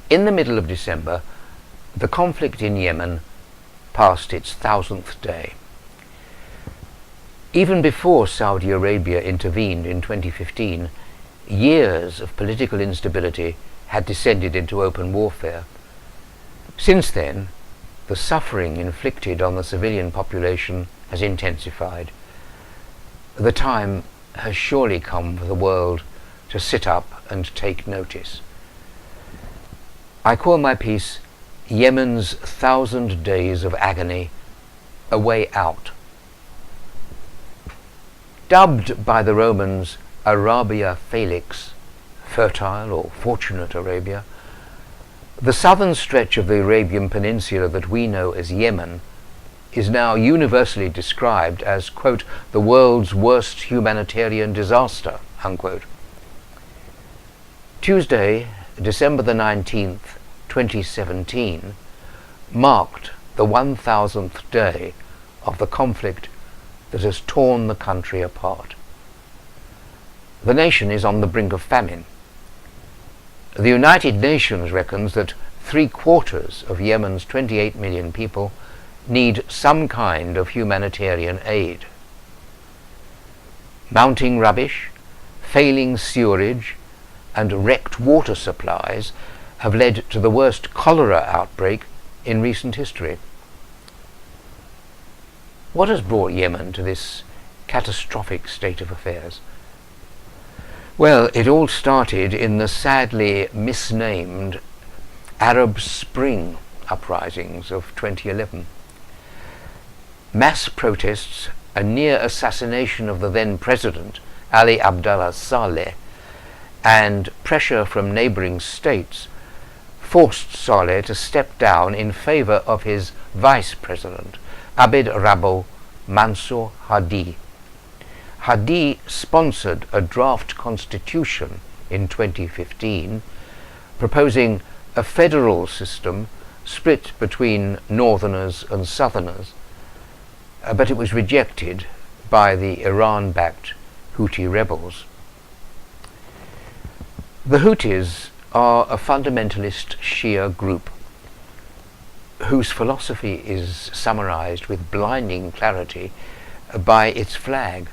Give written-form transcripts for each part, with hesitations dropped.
In the middle of December, the conflict in Yemen passed its 1000th day. Even before Saudi Arabia intervened in 2015, years of political instability had descended into open warfare. Since then, the suffering inflicted on the civilian population has intensified. The time has surely come for the world to sit up and take notice. I call my piece Yemen's 1000 Days of Agony, A Way Out. Dubbed by the Romans Arabia Felix, fertile or fortunate Arabia, the southern stretch of the Arabian peninsula that we know as Yemen is now universally described as, quote, the world's worst humanitarian disaster, unquote. Tuesday, December the 19th, 2017, marked the 1000th day of the conflict that has torn the country apart. The nation is on the brink of famine. The United Nations reckons that 3/4 of Yemen's 28 million people need some kind of humanitarian aid. Mounting rubbish, failing sewerage, and wrecked water supplies have led to the worst cholera outbreak in recent history. What has brought Yemen to this catastrophic state of affairs? Well, it all started in the sadly misnamed Arab Spring uprisings of 2011. Mass protests and near assassination of the then president, Ali Abdullah Saleh, and pressure from neighbouring states forced Saleh to step down in favour of his vice president, Abd Rabbo Mansour Hadi. Hadi sponsored a draft constitution in 2015 proposing a federal system split between northerners and southerners, but it was rejected by the Iran-backed Houthi rebels. The Houthis are a fundamentalist Shia group whose philosophy is summarized with blinding clarity by its flag,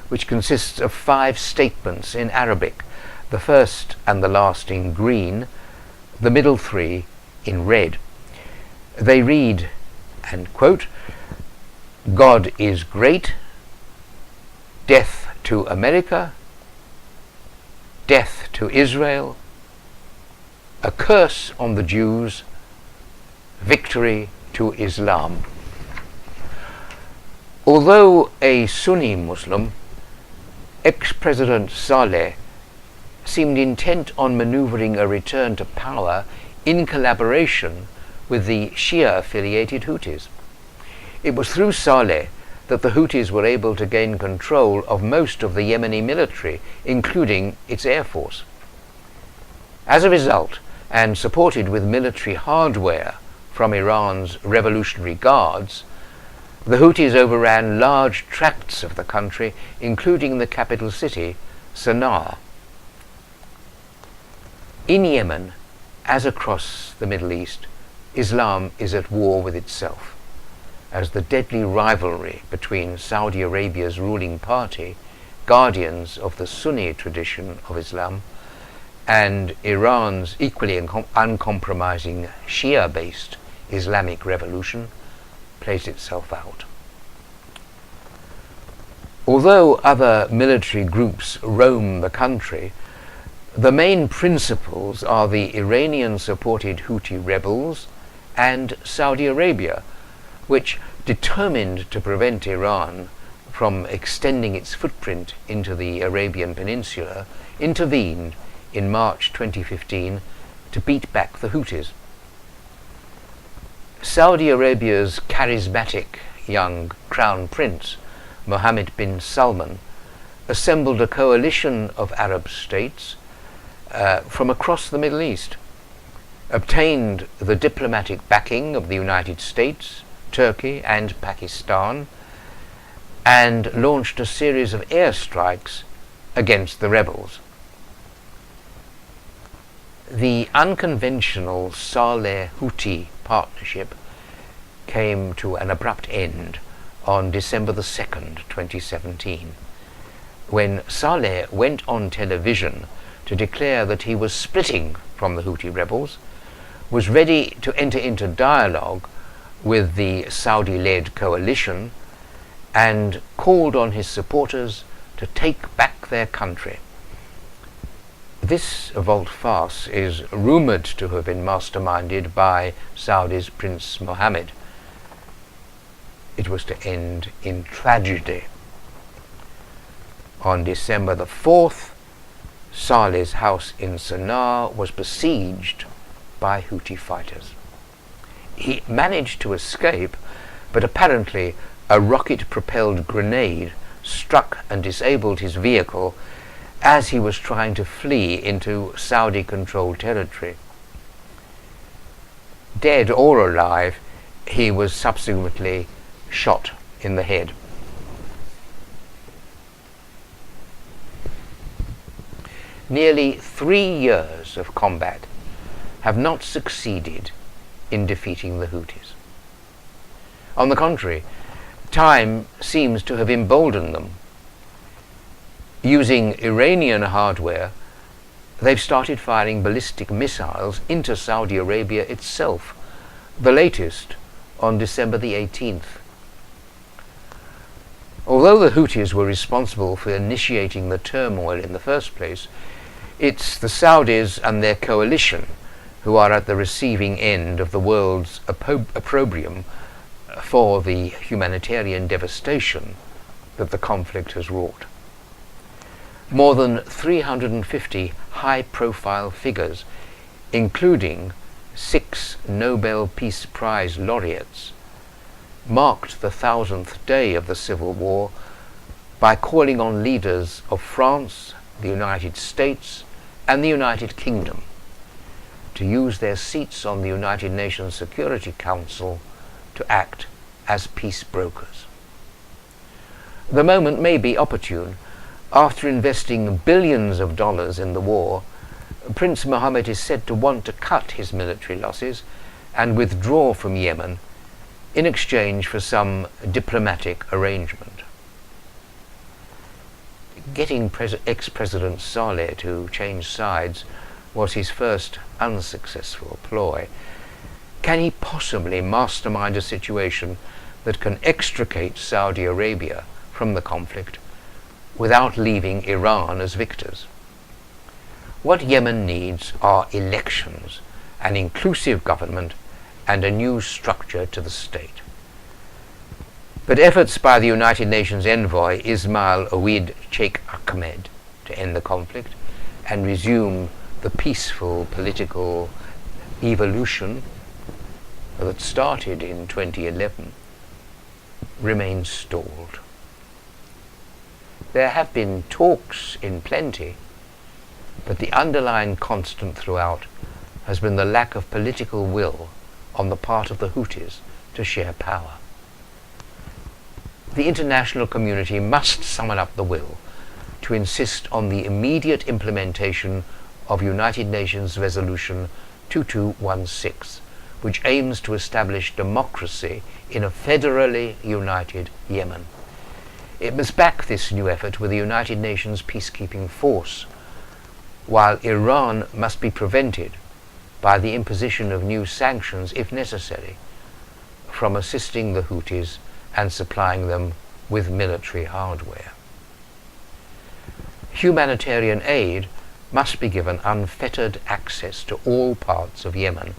which consists of 5 statements in Arabic, the first and the last in green, the middle 3 in red. They read, and quote, God is great, death to America, death to Israel, a curse on the Jews, victory to Islam. Although a Sunni Muslim, ex-President Saleh seemed intent on maneuvering a return to power in collaboration with the Shia-affiliated Houthis. It was through Saleh that the Houthis were able to gain control of most of the Yemeni military, including its air force. As a result, and supported with military hardware from Iran's Revolutionary Guards, the Houthis overran large tracts of the country, including the capital city, Sana'a. In Yemen, as across the Middle East, Islam is at war with itself, as the deadly rivalry between Saudi Arabia's ruling party, guardians of the Sunni tradition of Islam, and Iran's equally uncompromising Shia-based Islamic revolution plays itself out. Although other military groups roam the country, the main principals are the Iranian-supported Houthi rebels and Saudi Arabia, which, determined to prevent Iran from extending its footprint into the Arabian Peninsula, intervened in March 2015 to beat back the Houthis. Saudi Arabia's charismatic young crown prince, Mohammed bin Salman, assembled a coalition of Arab states from across the Middle East, obtained the diplomatic backing of the United States, Turkey and Pakistan, and launched a series of airstrikes against the rebels. The unconventional Saleh-Houthi partnership came to an abrupt end on December the 2nd, 2017, when Saleh went on television to declare that he was splitting from the Houthi rebels, was ready to enter into dialogue with the Saudi-led coalition, and called on his supporters to take back their country. This volte-face is rumoured to have been masterminded by Saudi's Prince Mohammed. It was to end in tragedy. On December the 4th, Saleh's house in Sana'a was besieged by Houthi fighters. He managed to escape, but apparently a rocket-propelled grenade struck and disabled his vehicle as he was trying to flee into Saudi-controlled territory. Dead or alive, he was subsequently shot in the head. Nearly 3 years of combat have not succeeded in defeating the Houthis. On the contrary, time seems to have emboldened them. Using Iranian hardware, they've started firing ballistic missiles into Saudi Arabia itself, the latest on December the 18th. Although the Houthis were responsible for initiating the turmoil in the first place, it's the Saudis and their coalition who are at the receiving end of the world's opprobrium for the humanitarian devastation that the conflict has wrought. More than 350 high-profile figures, including 6 Nobel Peace Prize laureates, marked the 1000th day of the Civil War by calling on leaders of France, the United States, and the United Kingdom to use their seats on the United Nations Security Council to act as peace brokers. The moment may be opportune. After investing billions of dollars in the war, Prince Mohammed is said to want to cut his military losses and withdraw from Yemen in exchange for some diplomatic arrangement. Getting ex-President Saleh to change sides was his first unsuccessful ploy. Can he possibly mastermind a situation that can extricate Saudi Arabia from the conflict without leaving Iran as victors? What Yemen needs are elections, an inclusive government, and a new structure to the state. But efforts by the United Nations envoy Ismail Awid Sheikh Ahmed to end the conflict and resume the peaceful political evolution that started in 2011 remain stalled. There have been talks in plenty, but the underlying constant throughout has been the lack of political will on the part of the Houthis to share power. The international community must summon up the will to insist on the immediate implementation of United Nations Resolution 2216, which aims to establish democracy in a federally united Yemen. It must back this new effort with the United Nations peacekeeping force, while Iran must be prevented by the imposition of new sanctions, if necessary, from assisting the Houthis and supplying them with military hardware. Humanitarian aid must be given unfettered access to all parts of Yemen,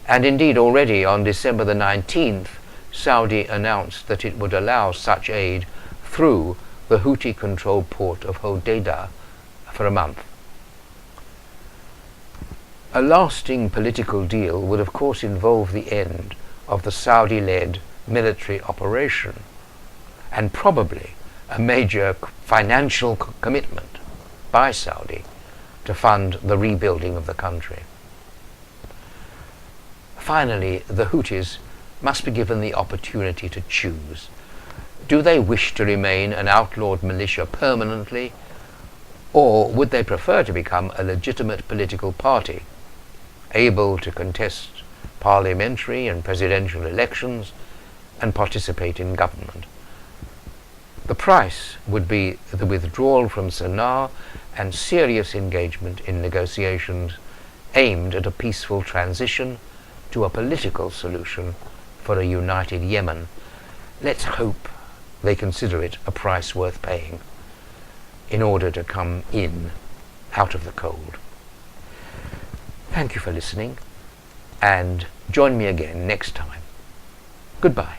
and indeed already on December the 19th, Saudi announced that it would allow such aid through the Houthi-controlled port of Hodeidah for a month. A lasting political deal would of course involve the end of the Saudi-led military operation, and probably a major financial commitment by Saudi to fund the rebuilding of the country. Finally, the Houthis must be given the opportunity to choose. Do they wish to remain an outlawed militia permanently, Or would they prefer to become a legitimate political party, able to contest parliamentary and presidential elections and participate in government? The price would be the withdrawal from Sana'a and serious engagement in negotiations aimed at a peaceful transition to a political solution for a united Yemen. Let's hope they consider it a price worth paying in order to come in out of the cold. Thank you for listening, and join me again next time. Goodbye.